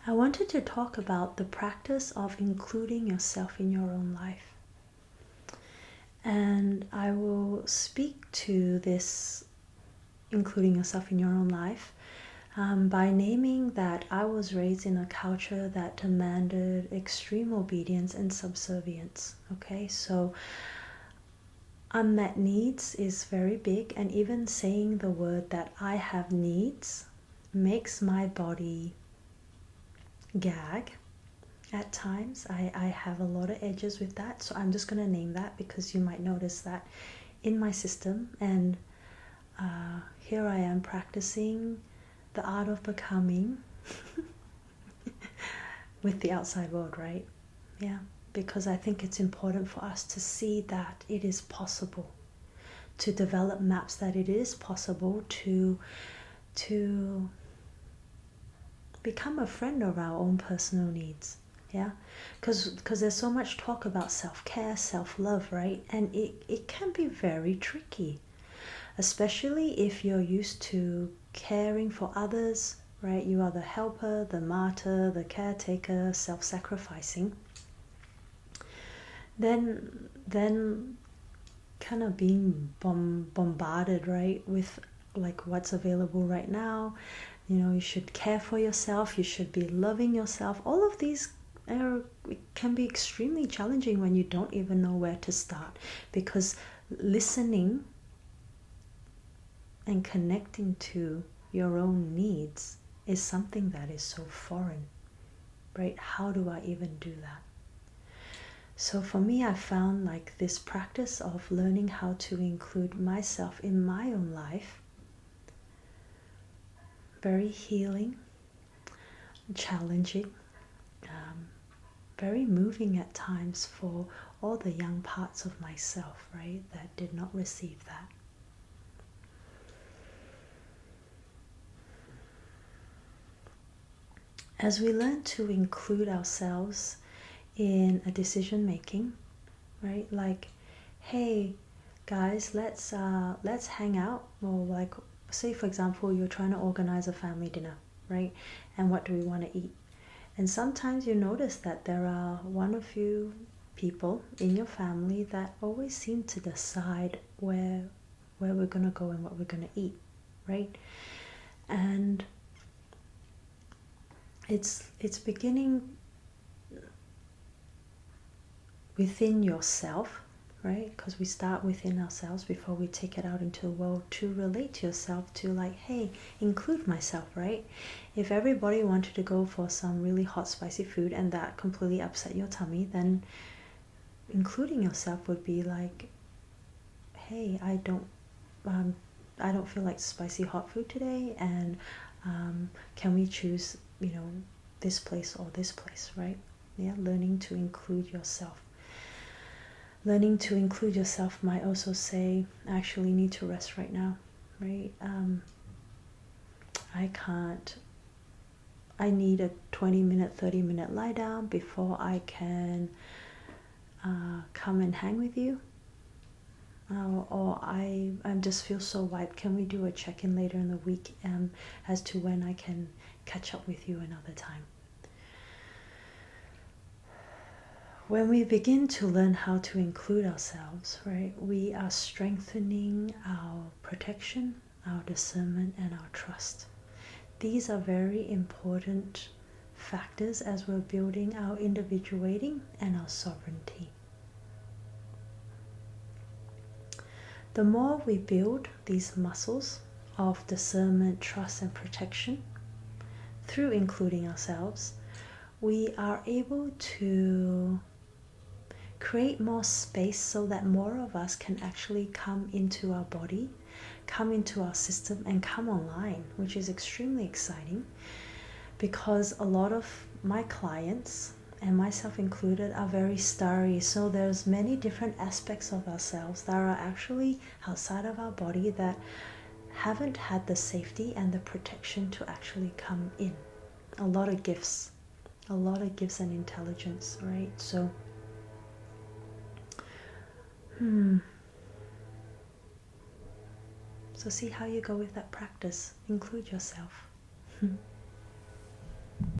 I wanted to talk about the practice of including yourself in your own life. And I will speak to this including yourself in your own life by naming that I was raised in a culture that demanded extreme obedience and subservience. Okay, so unmet needs is very big, and even saying the word that I have needs makes my body gag at times. I have a lot of edges with that, so I'm just going to name that because you might notice that in my system. And here I am practicing the art of becoming with the outside world, right? Yeah, because I think it's important for us to see that it is possible, to develop maps that it is possible to become a friend of our own personal needs. Yeah, because there's so much talk about self-care, self-love, right? And it can be very tricky, especially if you're used to caring for others, right? You are the helper, the martyr, the caretaker, self-sacrificing. Then kind of being bombarded, right, with like what's available right now. You know, you should care for yourself, you should be loving yourself. All of these can be extremely challenging when you don't even know where to start, because listening and connecting to your own needs is something that is so foreign, right? How do I even do that? So for me, I found like this practice of learning how to include myself in my own life very healing, challenging, very moving at times for all the young parts of myself, right, that did not receive that. As we learn to include ourselves in a decision making, right, like, hey guys, let's hang out, or like, say for example, you're trying to organize a family dinner, right, and what do we want to eat? And sometimes you notice that there are one or few people in your family that always seem to decide where we're going to go and what we're going to eat, right? And it's beginning within yourself, right? Because we start within ourselves before we take it out into the world to relate to yourself, to like, hey, include myself, right? If everybody wanted to go for some really hot spicy food and that completely upset your tummy, then including yourself would be like, hey, I don't feel like spicy hot food today, and can we choose, you know, this place or this place, right? Yeah, learning to include yourself. Learning to include yourself might also say, I actually need to rest right now, right? I need a 20-minute, 30-minute lie down before I can come and hang with you. Or I just feel so wiped. Can we do a check-in later in the week as to when I can catch up with you another time? When we begin to learn how to include ourselves, right, we are strengthening our protection, our discernment, and our trust. These are very important factors as we're building our individuating and our sovereignty. The more we build these muscles of discernment, trust, and protection through including ourselves, we are able to create more space so that more of us can actually come into our body, come into our system, and come online, which is extremely exciting, because a lot of my clients, and myself included, are very starry. So there's many different aspects of ourselves that are actually outside of our body that haven't had the safety and the protection to actually come in. A lot of gifts and intelligence, right? So so see how you go with that practice. Include yourself.